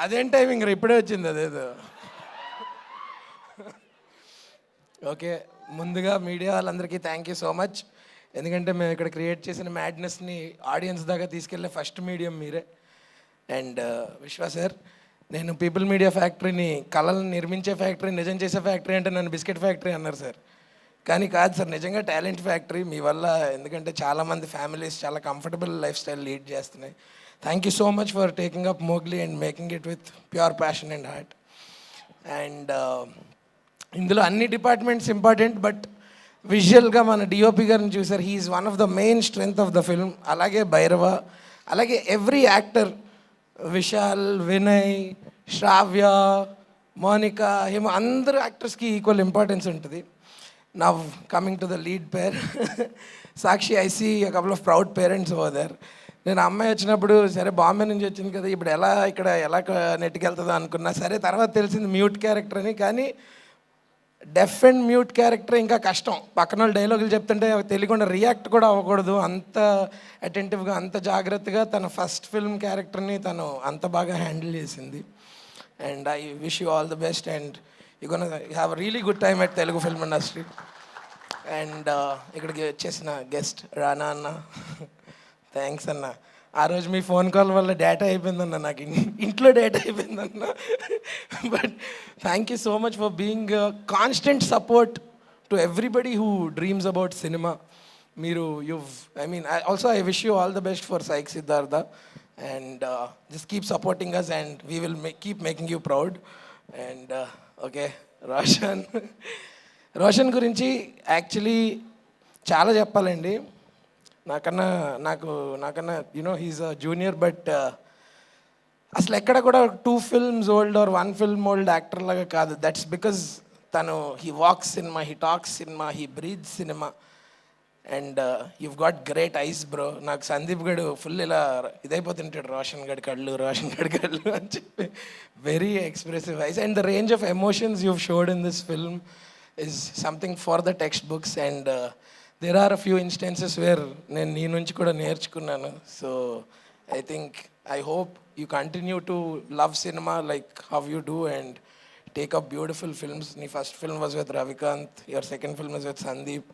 అదేం టైమింగ్ ఇప్పుడే వచ్చింది అదేదో. ఓకే, ముందుగా మీడియా వాళ్ళందరికీ థ్యాంక్ యూ సో మచ్. ఎందుకంటే మేము ఇక్కడ క్రియేట్ చేసిన మ్యాడ్నెస్ని ఆడియన్స్ దాకా తీసుకెళ్ళే ఫస్ట్ మీడియం మీరే. అండ్ విశ్వా సార్, నేను పీపుల్ మీడియా ఫ్యాక్టరీని కళలను నిర్మించే ఫ్యాక్టరీ, నిజం చేసే ఫ్యాక్టరీ అంటే నన్ను బిస్కెట్ ఫ్యాక్టరీ అన్నారు సార్. కానీ కాదు సార్, నిజంగా టాలెంట్ ఫ్యాక్టరీ మీ వల్ల. ఎందుకంటే చాలామంది ఫ్యామిలీస్ చాలా కంఫర్టబుల్ లైఫ్ స్టైల్ లీడ్ చేస్తున్నాయి. Thank you so much for taking up Mowgli and making it with pure passion and heart. And ఇందులో అన్ని డిపార్ట్మెంట్స్ ఇంపార్టెంట్, బట్ విజువల్గా మన డిఓపి గారిని చూసారు. He is one of the main strength of the film. అలాగే భైరవ, అలాగే every actor, Vishal, Vinay, Sravya, Monika, Hima, అందరు యాక్టర్స్కి equal importance ఉంటుంది. Now coming to the lead pair Sakshi, I see a couple of proud parents over there. నేను అమ్మాయి వచ్చినప్పుడు సరే బాంబే నుంచి వచ్చింది కదా, ఇప్పుడు ఇక్కడ ఎలా నెట్టుకెళ్తుందో అనుకున్నా. సరే తర్వాత తెలిసింది మ్యూట్ క్యారెక్టర్ అని. కానీ డెఫ్ అండ్ మ్యూట్ క్యారెక్టర్ ఇంకా కష్టం. పక్కన వాళ్ళు డైలాగులు చెప్తుంటే తెలియకుండా రియాక్ట్ కూడా అవ్వకూడదు. అంత అటెంటివ్గా, అంత జాగ్రత్తగా తన ఫస్ట్ ఫిల్మ్ క్యారెక్టర్ని తను అంత బాగా హ్యాండిల్ చేసింది. And I wish you all the best and you gonna have a really good time at Telugu film industry. And ఇక్కడికి వచ్చేసిన గెస్ట్ రానా అన్న, థ్యాంక్స్ అన్న. ఆ రోజు మీ ఫోన్ కాల్ వల్ల డేటా అయిపోయిందన్న, నాకు ఇంట్లో డేటా అయిపోయిందన్న. But thank you so much for being constant support to everybody who dreams about cinema. మీరు also I wish you all the best for psych Siddhartha. And just keep supporting us and we will keep making you proud. And okay, Roshan గురించి actually చాలా చెప్పాలండి. నాకన్నా he's a junior, but అసలు ఎక్కడ కూడా 2 films old or 1 film old actor లాగా కాదు. That's because తను he walks cinema, he talks cinema, he breathe cinema. And you've got great eyes bro. నాకు సందీప్ గడు ఫుల్ ఇలా ఇదైపోతుంటాడు, రోషన్ గడి కళ్ళు అని చెప్పి. Very expressive eyes and the range of emotions you've showed in this film is something for the textbooks. And there are a few instances where నేను నీ నుంచి కూడా నేర్చుకున్నాను. So I hope you continue to love cinema like how you do and take up beautiful films. Your first film was with Ravikant, your second film was with Sandeep.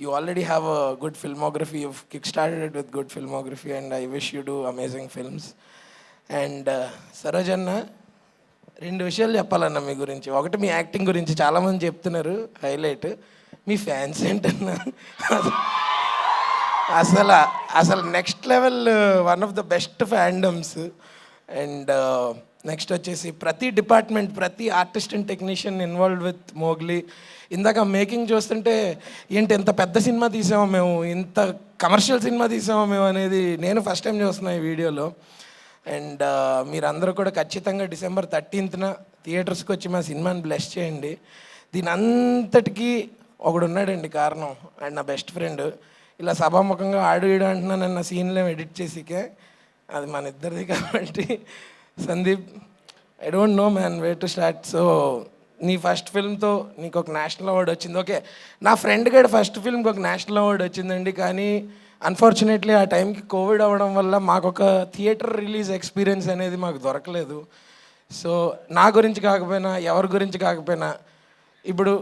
You already have a good filmography. You've kickstarted it with good filmography and I wish you do amazing films. And Sarajanna, 2 విషయాలు చెప్పాలన్న మీ గురించి. ఒకటి మీ acting గురించి చాలామంది చెప్తున్నారు highlight. మీ fans ఏంటన్నా అసలు next level, one of the best fandoms. And next వచ్చేసి ప్రతి డిపార్ట్మెంట్, ప్రతి artist and technician involved with Mowgli. ఇందాక మేకింగ్ చూస్తుంటే ఏంటి ఎంత పెద్ద సినిమా తీసామో మేము, ఇంత కమర్షియల్ సినిమా తీసామో మేము అనేది నేను ఫస్ట్ టైం చూస్తున్నా ఈ వీడియోలో. అండ్ మీరందరూ కూడా ఖచ్చితంగా December 13th థియేటర్స్కి వచ్చి మా సినిమాని బ్లెస్ చేయండి. దీని అంతటికీ ఒకడు ఉన్నాడండి కారణం, అండ్ నా బెస్ట్ ఫ్రెండ్. ఇలా సభాముఖంగా ఆడు ఈడు అంటున్నాను నా సీన్లో ఎడిట్ చేసికే, అది మన ఇద్దరిది కాబట్టి. Sandeep, I don't know man way to start. So నీ ఫస్ట్ ఫిల్మ్తో నీకు ఒక నేషనల్ అవార్డు వచ్చింది. ఓకే, నా ఫ్రెండ్ గడు ఫస్ట్ ఫిల్మ్కి ఒక నేషనల్ అవార్డు వచ్చిందండి. కానీ అన్ఫార్చునేట్లీ ఆ టైంకి కోవిడ్ అవ్వడం వల్ల మాకు ఒక థియేటర్ రిలీజ్ ఎక్స్పీరియన్స్ అనేది మాకు దొరకలేదు. సో నా గురించి కాకపోయినా, ఎవరి గురించి కాకపోయినా, ఇప్పుడు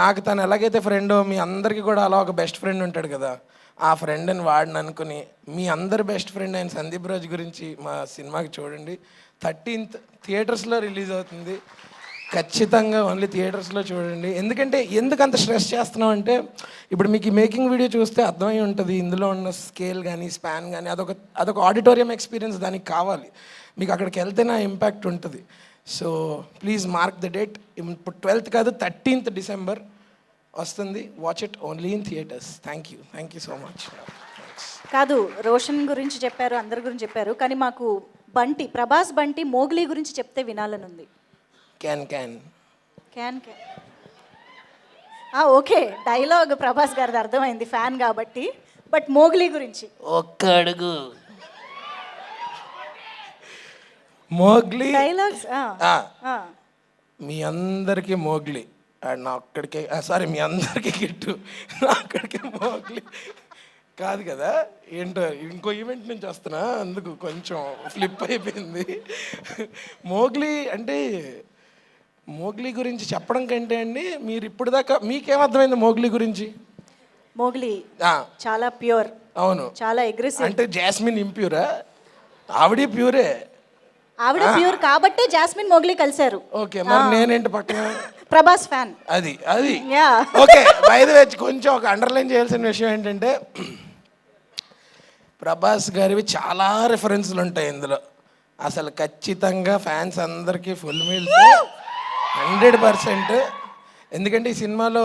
నాకు తను ఎలాగైతే ఫ్రెండో మీ అందరికీ కూడా అలా ఒక బెస్ట్ ఫ్రెండ్ ఉంటాడు కదా, ఆ ఫ్రెండ్ అని వాడిని అనుకుని మీ అందరి బెస్ట్ ఫ్రెండ్ అయిన సందీప్ రాజ్ గురించి మా సినిమాకి చూడండి. 13th థియేటర్స్లో రిలీజ్ అవుతుంది. ఖచ్చితంగా ఓన్లీ థియేటర్స్లో చూడండి. ఎందుకు అంత స్ట్రెస్ చేస్తున్నాం అంటే, ఇప్పుడు మీకు ఈ మేకింగ్ వీడియో చూస్తే అర్థమై ఉంటుంది ఇందులో ఉన్న స్కేల్ కానీ స్పాన్ కానీ. అదొక ఆడిటోరియం ఎక్స్పీరియన్స్ దానికి కావాలి. మీకు అక్కడికి వెళ్తేనే ఆ ఇంపాక్ట్ ఉంటుంది. So please mark the date. ఇప్పుడు 12th కాదు, 13th December వస్తుంది. Watch it only in theatres. Thank you so much. కాదు, రోషన్ గురించి చెప్పారు, అందరి గురించి చెప్పారు, కానీ మాకు ప్రభాస్ బంటి మోగ్లీ గురించి చెప్తే వినాలని ఉంది. క్యాన్ ఓకే, డైలాగ్ ప్రభాస్ గారిది అర్థమైంది, ఫ్యాన్ కాబట్టి. బట్ మోగ్లీ గురించి ఒక్క అడుగు. మోగ్లీ డైలాగ్స్ మీ అందరికీ మోగ్లీ అండ్ నా ఒక్కడికే సారీ మీ అందరికీ గిట్టు నా ఒక్కడికే మోగ్లీ కాదు కదా ఏంటో ఇంకో ఈవెంట్ నుంచి వస్తున్నా అందుకు కొంచెం ఫ్లిప్ అయిపోయింది. మోగ్లీ అంటే మోగ్లీ గురించి చెప్పడం కంటే అండి మీరు ఇప్పుడు దాకా మీకేమర్థమైంది మోగ్లీ గురించి? మోగ్లీ ఆ, చాలా ప్యూర్, అవును. చాలా అగ్రెసివ్. అంటే జాస్మిన్ ఇంప్యూరా? ఆవిడే ప్యూరే. ఆవిడ ప్యూర్ కాబట్టే జాస్మిన్ మోగ్లీ కలిశారు. ఓకే, మరి నేనేంటి పక్కన ప్రభాస్ ఫ్యాన్. అది అది yeah. Okay. By the way కొంచెం ఒక అండర్లైన్ చేయాల్సిన విషయం ఏంటంటే ప్రభాస్ గారివి చాలా రిఫరెన్స్లు ఉంటాయి ఇందులో. అసలు ఖచ్చితంగా ఫ్యాన్స్ అందరికీ ఫుల్ మీల్స్ 100%. ఎందుకంటే ఈ సినిమాలో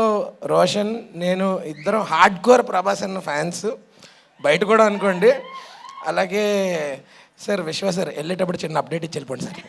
రోషన్ నేను ఇద్దరం హార్డ్ కోర్ ప్రభాస్ అన్న ఫ్యాన్స్, బయట కూడా అనుకోండి. అలాగే సార్ విశ్వ సార్ వెళ్ళేటప్పుడు చిన్న అప్డేట్ ఇచ్చి వెళ్ళిపోండి సార్.